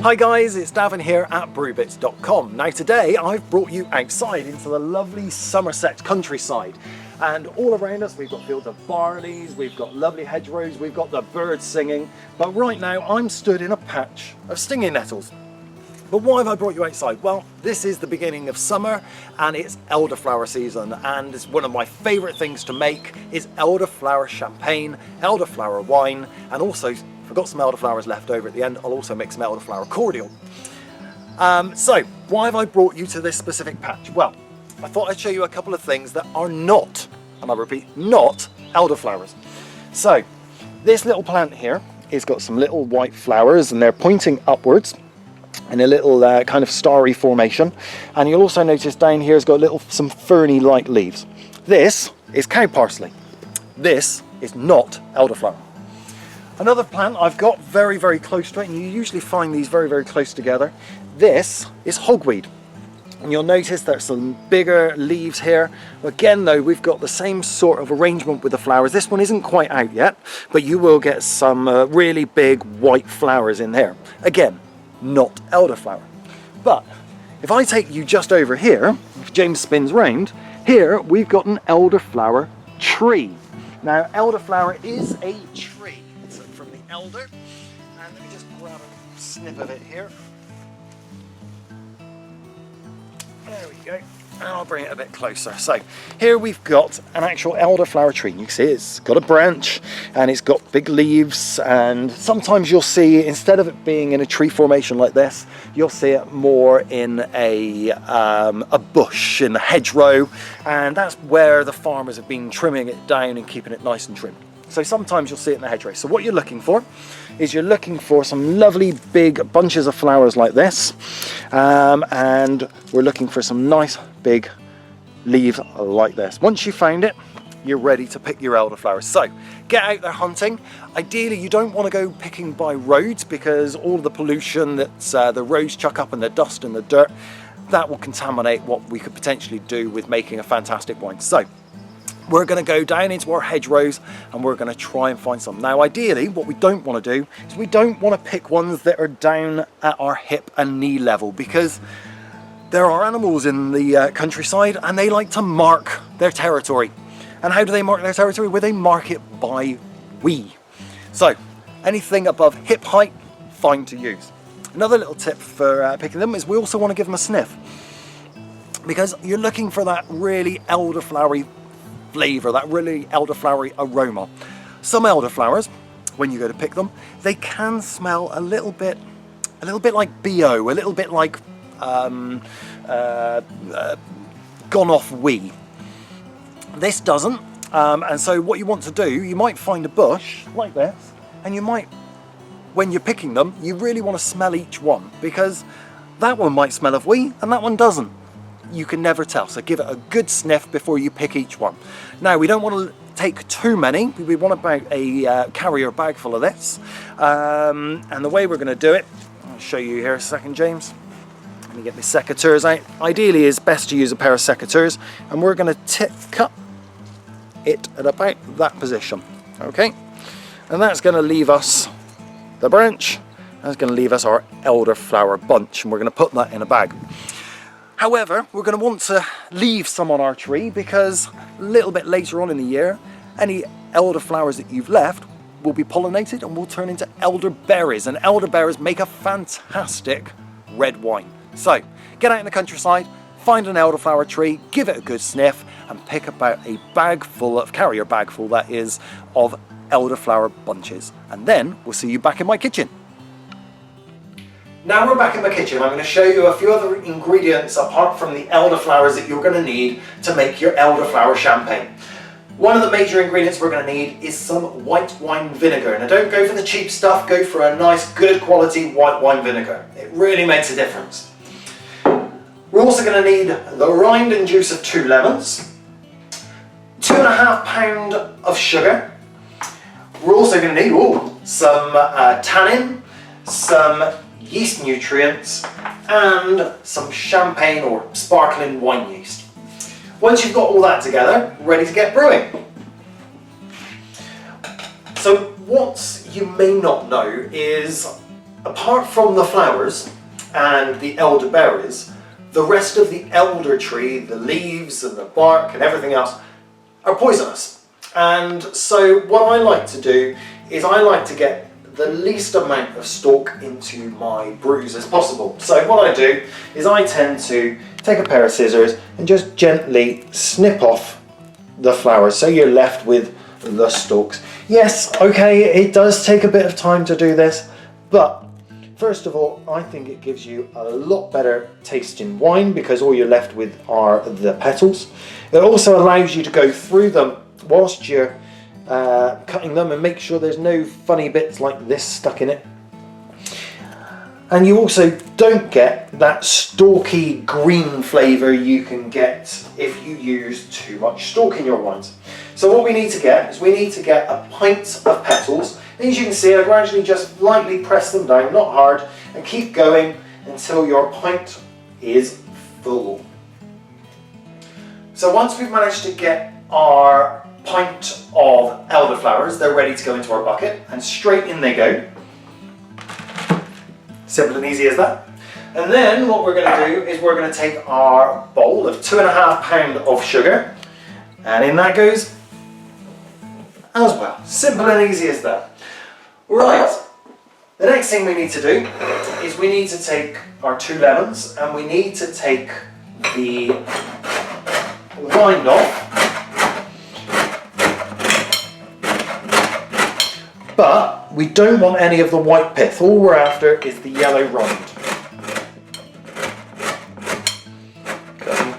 Hi guys, it's Davin here at Brewbitz.com. Now today I've brought you outside into the lovely Somerset countryside, and all around us we've got fields of barleys, we've got lovely hedgerows, we've got the birds singing, but right now I'm stood in a patch of stinging nettles. But why have I brought you outside? Well, this is the beginning of summer and it's elderflower season, and it's one of my favourite things to make is elderflower champagne, elderflower wine, and also, if I've got some elderflowers left over at the end, I'll also make some elderflower cordial. So, why have I brought you to this specific patch? Well, I thought I'd show you a couple of things that are not, and I repeat, not elderflowers. So, this little plant here has got some little white flowers and they're pointing upwards in a little kind of starry formation, and you'll also notice down here has got some ferny like leaves. This is cow parsley. This is not elderflower. Another plant I've got very close to it, and you usually find these very close together, this is hogweed, and you'll notice there's some bigger leaves here. Again though, we've got the same sort of arrangement with the flowers. This one isn't quite out yet, but you will get some really big white flowers in there. Again, not elderflower. But if I take you just over here, if James spins round, here we've got an elderflower tree. Now elderflower is a tree. It's from the elder, and let me just grab a snip of it here. There we go. And I'll bring it a bit closer. So here we've got an actual elderflower tree. You can see it's got a branch and it's got big leaves, and sometimes you'll see, instead of it being in a tree formation like this, you'll see it more in a bush in the hedgerow, and that's where the farmers have been trimming it down and keeping it nice and trim. So sometimes you'll see it in the hedgerow. So what you're looking for is you're looking for some lovely big bunches of flowers like this, and we're looking for some nice big leaves like this. Once you found it, you're ready to pick your elderflowers. So get out there hunting. Ideally you don't want to go picking by roads, because all of the pollution that the roads chuck up and the dust and the dirt, that will contaminate what we could potentially do with making a fantastic wine. So we're going to go down into our hedgerows and we're going to try and find some. Now ideally what we don't want to do is we don't want to pick ones that are down at our hip and knee level, because there are animals in the countryside and they like to mark their territory. And how do they mark their territory? Well, they mark it by wee. So anything above hip height, fine to use. Another little tip for picking them is we also want to give them a sniff, because you're looking for that really elderflowery flavour, that really elderflowery aroma. Some elderflowers, when you go to pick them, they can smell a little bit like BO, a little bit like gone off wee. This doesn't, and so what you want to do, you might find a bush like this, and you might, when you're picking them, you really want to smell each one, because that one might smell of wee and that one doesn't. You can never tell, so give it a good sniff before you pick each one. Now we don't want to take too many, we want about a carrier bag full of this, and the way we're going to do it, I'll show you here a second, James. Let me get my secateurs out. Ideally it's best to use a pair of secateurs, and we're going to cut it at about that position, okay? And that's going to leave us the branch, that's going to leave us our elderflower bunch, and we're going to put that in a bag. However, we're going to want to leave some on our tree, because a little bit later on in the year, any elderflowers that you've left will be pollinated and will turn into elderberries, and elderberries make a fantastic red wine. So get out in the countryside, find an elderflower tree, give it a good sniff, and pick about a bag full of, carrier bag full that is, of elderflower bunches. And then we'll see you back in my kitchen. Now we're back in my kitchen. I'm going to show you a few other ingredients apart from the elderflowers that you're going to need to make your elderflower champagne. One of the major ingredients we're going to need is some white wine vinegar. Now don't go for the cheap stuff, go for a nice good quality white wine vinegar. It really makes a difference. We're also going to need the rind and juice of 2 lemons, 2.5 pounds of sugar. We're also going to need some tannin, some yeast nutrients, and some champagne or sparkling wine yeast. Once you've got all that together, ready to get brewing. So what you may not know is apart from the flowers and the elderberries, the rest of the elder tree, the leaves and the bark and everything else are poisonous. And so what I like to do is I like to get the least amount of stalk into my brews as possible. So what I do is I tend to take a pair of scissors and just gently snip off the flowers so you're left with the stalks. Yes, okay, it does take a bit of time to do this, but first of all, I think it gives you a lot better tasting wine because all you're left with are the petals. It also allows you to go through them whilst you're cutting them and make sure there's no funny bits like this stuck in it. And you also don't get that stalky green flavour you can get if you use too much stalk in your wines. So what we need to get is we need to get a pint of petals. And as you can see, I gradually just lightly press them down, not hard, and keep going until your pint is full. So once we've managed to get our pint of elderflowers, they're ready to go into our bucket, and straight in they go. Simple and easy as that. And then what we're going to do is we're going to take our bowl of 2.5 pounds of sugar, and in that goes as well. Simple and easy as that. Right, the next thing we need to do is we need to take our 2 lemons and we need to take the rind off. But we don't want any of the white pith. All we're after is the yellow rind. Okay.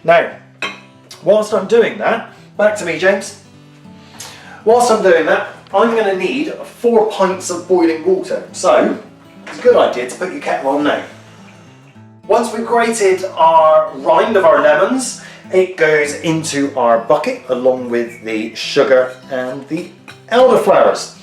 Now, whilst I'm doing that, back to me, James. Whilst I'm doing that, I'm going to need 4 pints of boiling water. So, it's a good idea to put your kettle on now. Once we've grated our rind of our lemons, it goes into our bucket along with the sugar and the elderflowers.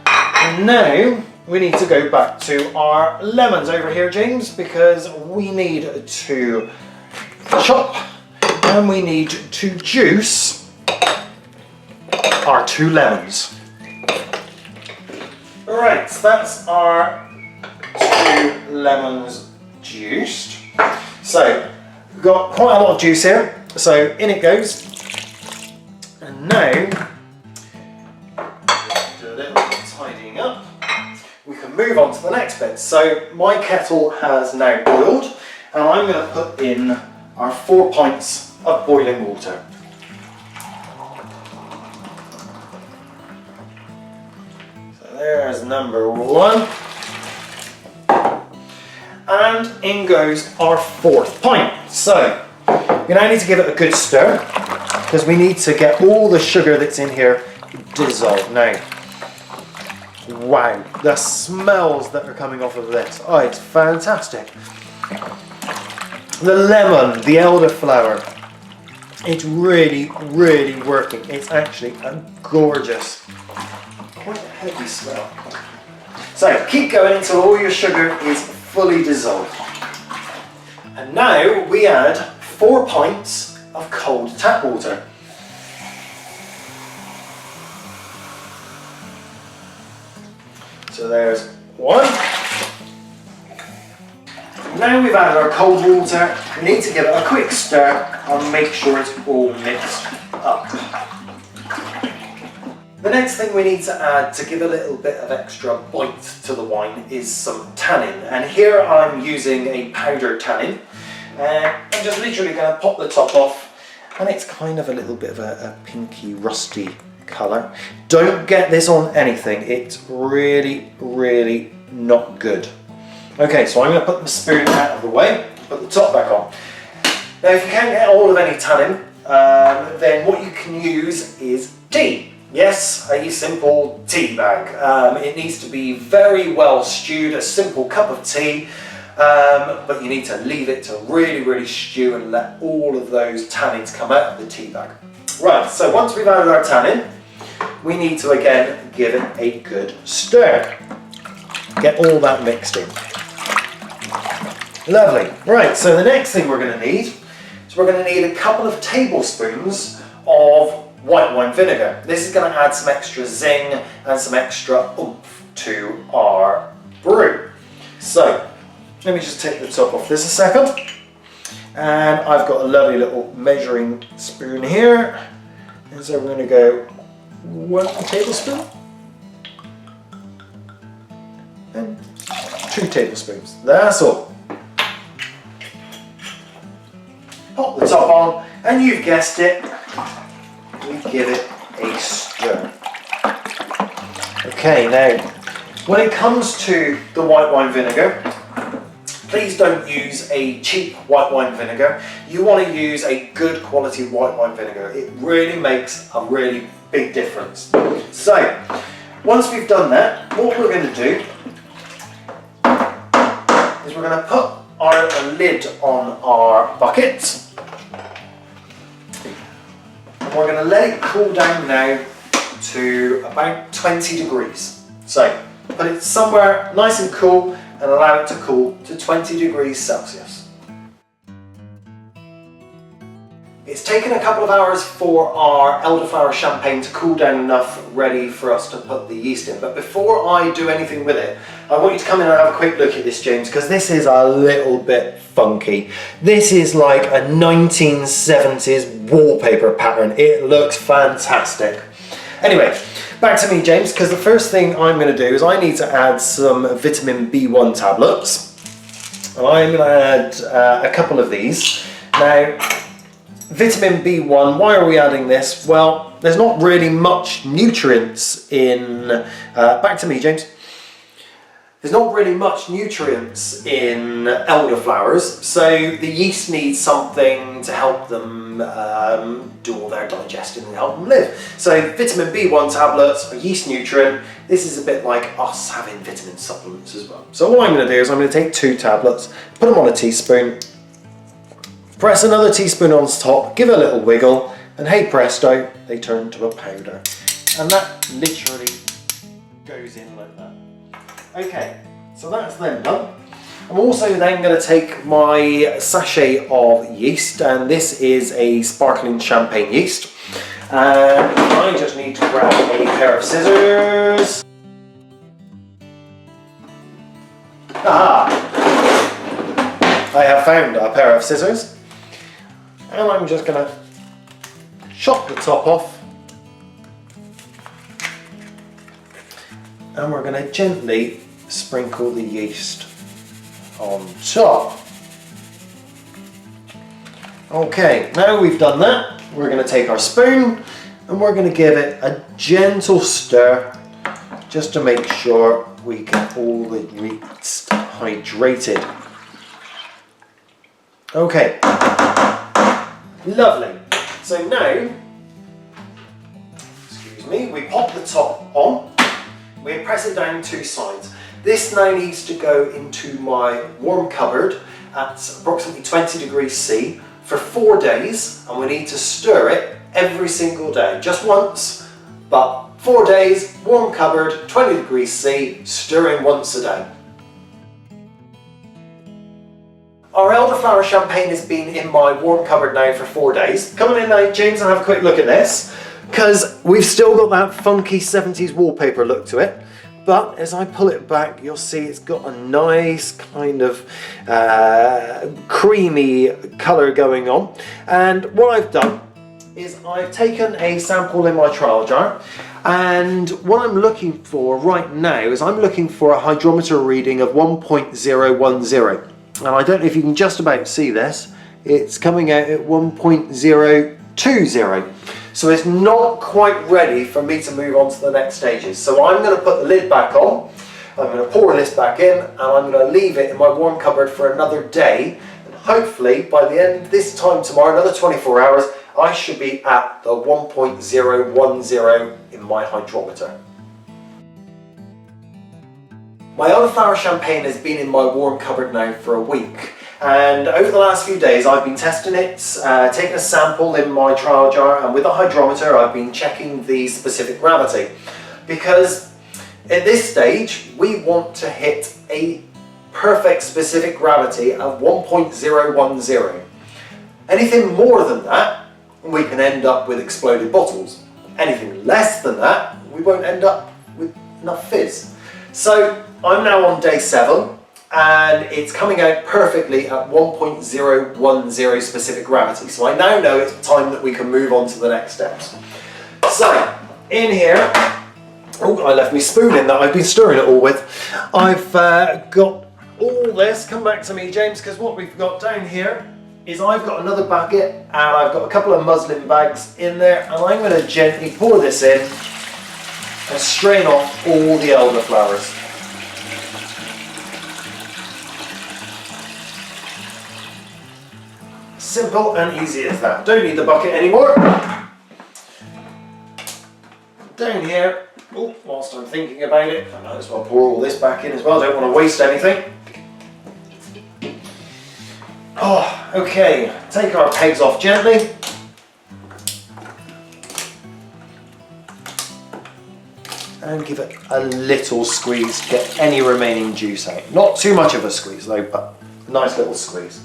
And now we need to go back to our lemons over here, James, because we need to chop and we need to juice our 2 lemons. Alright, so that's our 2 lemons juiced. So we've got quite a lot of juice here, so in it goes. And now do a little bit of tidying up. We can move on to the next bit. So my kettle has now boiled, and I'm going to put in our 4 pints of boiling water. So there's number 1. And in goes our 4th pint. So you now need to give it a good stir because we need to get all the sugar that's in here dissolved. Now, wow, the smells that are coming off of this. Oh, it's fantastic. The lemon, the elderflower, it's really, really working. It's actually a gorgeous, quite a heavy smell. So keep going until all your sugar is fully dissolved. And now we add 4 pints of cold tap water. So there's 1. Now we've added our cold water, we need to give it a quick stir and make sure it's all mixed up. The next thing we need to add to give a little bit of extra bite to the wine is some tannin. And here I'm using a powdered tannin. I'm just literally going to pop the top off, and it's kind of a little bit of a pinky rusty colour. Don't get this on anything, it's really, really not good. Okay, so I'm going to put the spoon out of the way, put the top back on. Now if you can't get hold of any tannin, then what you can use is tea. Yes, a simple tea bag. It needs to be very well stewed, a simple cup of tea, but you need to leave it to really, really stew and let all of those tannins come out of the tea bag. Right, so once we've added our tannin, we need to again give it a good stir. Get all that mixed in. Lovely. Right, so the next thing we're going to need is we're going to need a couple of tablespoons of white wine vinegar. This is going to add some extra zing and some extra oomph to our brew. So let me just take the top off this a second. And I've got a lovely little measuring spoon here. And so we're going to go 1 tablespoon and 2 tablespoons. That's all. Pop the top on, and you've guessed it, we give it a stir. Okay, now when it comes to the white wine vinegar, please don't use a cheap white wine vinegar. You want to use a good quality white wine vinegar. It really makes a really big difference. So, once we've done that, what we're going to do is we're going to put our lid on our bucket. And we're going to let it cool down now to about 20 degrees. So, put it somewhere nice and cool and allow it to cool to 20 degrees Celsius. It's taken a couple of hours for our Elderflower Champagne to cool down enough ready for us to put the yeast in. But before I do anything with it, I want you to come in and have a quick look at this, James, because this is a little bit funky. This is like a 1970s wallpaper pattern. It looks fantastic. Anyway, back to me, James, because the first thing I'm going to do is I need to add some vitamin B1 tablets. And I'm going to add a couple of these. Now, vitamin B1, why are we adding this? Well, there's not really much nutrients in... back to me, James. There's not really much nutrients in elderflowers, so the yeast needs something to help them do all their digesting and help them live. So vitamin B1 tablets are yeast nutrient. This is a bit like us having vitamin supplements as well. So what I'm going to do is I'm going to take 2 tablets, put them on a teaspoon, press another teaspoon on top, give it a little wiggle, and hey presto, they turn to a powder. And that literally goes in like that. Okay, so that's then done. I'm also then going to take my sachet of yeast, and this is a sparkling champagne yeast. And I just need to grab a pair of scissors. Aha! I have found a pair of scissors. And I'm just going to chop the top off. And we're going to gently sprinkle the yeast on top. Okay, now we've done that, we're going to take our spoon and we're going to give it a gentle stir just to make sure we get all the yeast hydrated. Okay, lovely. So now, excuse me, we pop the top on. We press it down 2 sides. This now needs to go into my warm cupboard at approximately 20 degrees C for 4 days, and we need to stir it every single day. Just once, but 4 days, warm cupboard, 20 degrees C, stirring once a day. Our Elderflower Champagne has been in my warm cupboard now for 4 days. Come on in now, James, and have a quick look at this, because we've still got that funky 70s wallpaper look to it. But as I pull it back, you'll see it's got a nice kind of creamy colour going on. And what I've done is I've taken a sample in my trial jar, and what I'm looking for right now is I'm looking for a hydrometer reading of 1.010. And I don't know if you can just about see this. It's coming out at 1.020. So it's not quite ready for me to move on to the next stages. So I'm going to put the lid back on, I'm going to pour this back in, and I'm going to leave it in my warm cupboard for another day. And hopefully by the end of this time tomorrow, another 24 hours, I should be at the 1.010 in my hydrometer. My Elderflower Champagne has been in my warm cupboard now for a week. And over the last few days I've been testing it, taking a sample in my trial jar, and with a hydrometer I've been checking the specific gravity. Because at this stage we want to hit a perfect specific gravity of 1.010. Anything more than that, we can end up with exploded bottles. Anything less than that, we won't end up with enough fizz. So I'm now on day 7 and it's coming out perfectly at 1.010 specific gravity. So I now know it's time that we can move on to the next steps. So in here, oh, I left my spoon in that I've been stirring it all with. I've got all this, come back to me James, because what we've got down here is I've got another bucket and I've got a couple of muslin bags in there, and I'm going to gently pour this in and strain off all the elderflowers. Simple and easy as that. Don't need the bucket anymore. Down here, oh, whilst I'm thinking about it, I might as well pour all this back in as well. I don't want to waste anything. Oh, okay. Take our pegs off gently. And give it a little squeeze to get any remaining juice out. Not too much of a squeeze though, but a nice little squeeze.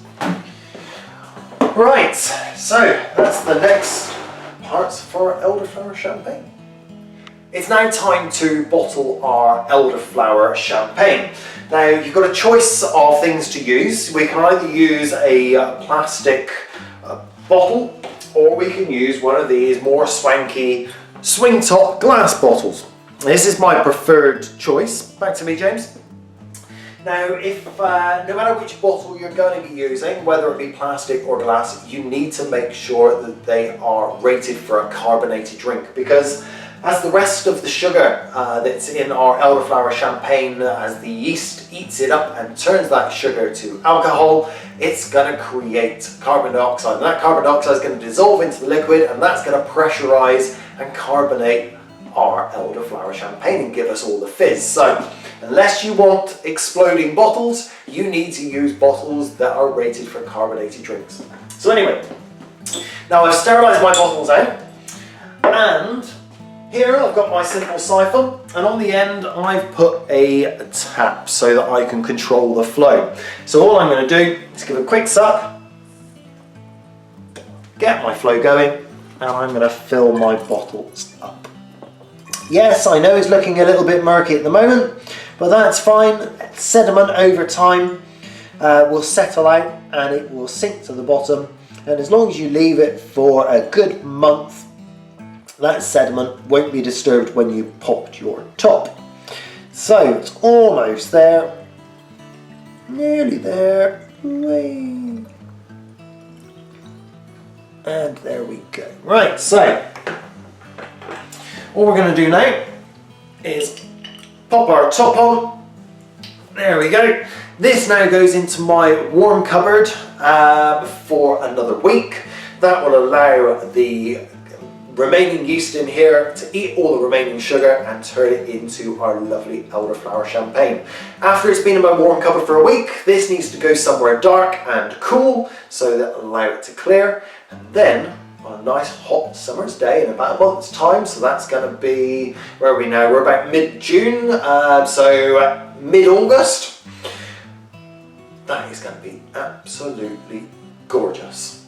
Right, so that's the next parts for Elderflower Champagne. It's now time to bottle our Elderflower Champagne. Now you've got a choice of things to use. We can either use a plastic bottle, or we can use one of these more swanky swing top glass bottles. This is my preferred choice. Back to me, James. Now, if no matter which bottle you're going to be using, whether it be plastic or glass, you need to make sure that they are rated for a carbonated drink, because as the rest of the sugar that's in our Elderflower Champagne, as the yeast eats it up and turns that sugar to alcohol, it's going to create carbon dioxide, and that carbon dioxide is going to dissolve into the liquid, and that's going to pressurize and carbonate our Elderflower Champagne and give us all the fizz. So unless you want exploding bottles, you need to use bottles that are rated for carbonated drinks. So anyway, now I've sterilised my bottles out, and here I've got my simple siphon, and on the end I've put a tap so that I can control the flow. So all I'm going to do is give a quick suck, get my flow going, and I'm going to fill my bottles up. Yes, I know it's looking a little bit murky at the moment, but that's fine. Sediment over time will settle out and it will sink to the bottom, and as long as you leave it for a good month, that sediment won't be disturbed when you popped your top. So it's almost there, nearly there, and there we go. Right, so all we're going to do now is pop our top on. There we go. This now goes into my warm cupboard for another week. That will allow the remaining yeast in here to eat all the remaining sugar and turn it into our lovely Elderflower Champagne. After it's been in my warm cupboard for a week, this needs to go somewhere dark and cool so that will allow it to clear. And then on a nice hot summer's day in about a month's time, so that's going to be, where are we now? We're about mid-June, so mid-August. That is going to be absolutely gorgeous.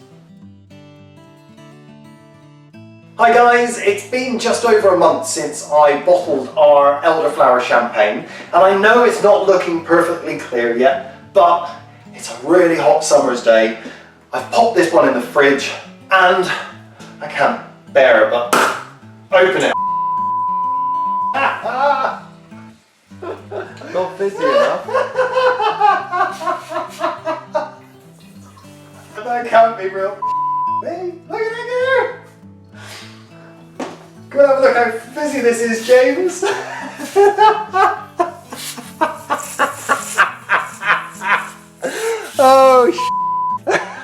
Hi guys, it's been just over a month since I bottled our Elderflower Champagne, and I know it's not looking perfectly clear yet, but it's a really hot summer's day. I've popped this one in the fridge, and I can't bear it, but open it. Not fizzy enough. That can't be real. Hey, look at that here. Go and have a look how fizzy this is, James. Oh,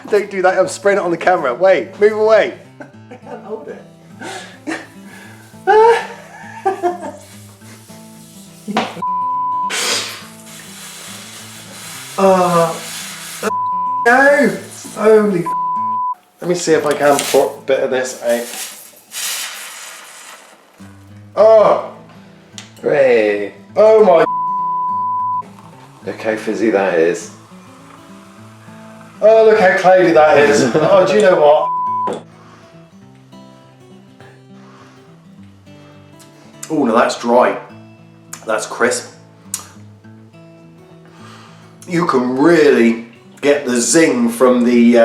don't do that. I'm spraying it on the camera. Wait, move away. I can't hold it. No! Holy. Let me see if I can pour a bit of this out. Oh! Hooray! Oh my. Look how fizzy that is. Oh, look how cloudy that is. Oh, do you know what? Oh, no, that's dry. That's crisp. you can really get the zing from the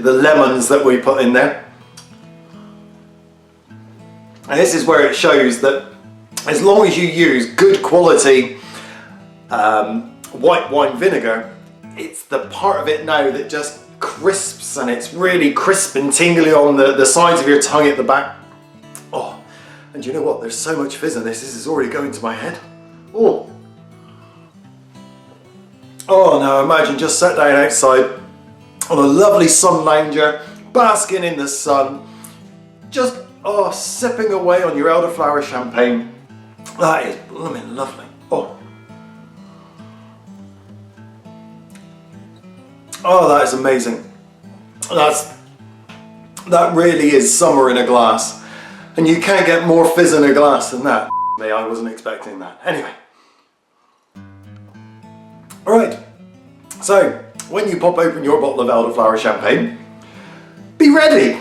lemons that we put in there. And this is where it shows that as long as you use good quality white wine vinegar, it's the part of it now that just crisps, and it's really crisp and tingly on the sides of your tongue at the back. Oh, and you know what? There's so much fizz in this. This is already going to my head. Oh. Oh, now imagine just sat down outside on a lovely sun lounger, basking in the sun, just sipping away on your elderflower champagne. That is blooming lovely. Oh, that is amazing. That really is summer in a glass, and you can't get more fizz in a glass than that. I wasn't expecting that. Anyway. Alright, so when you pop open your bottle of elderflower champagne, be ready!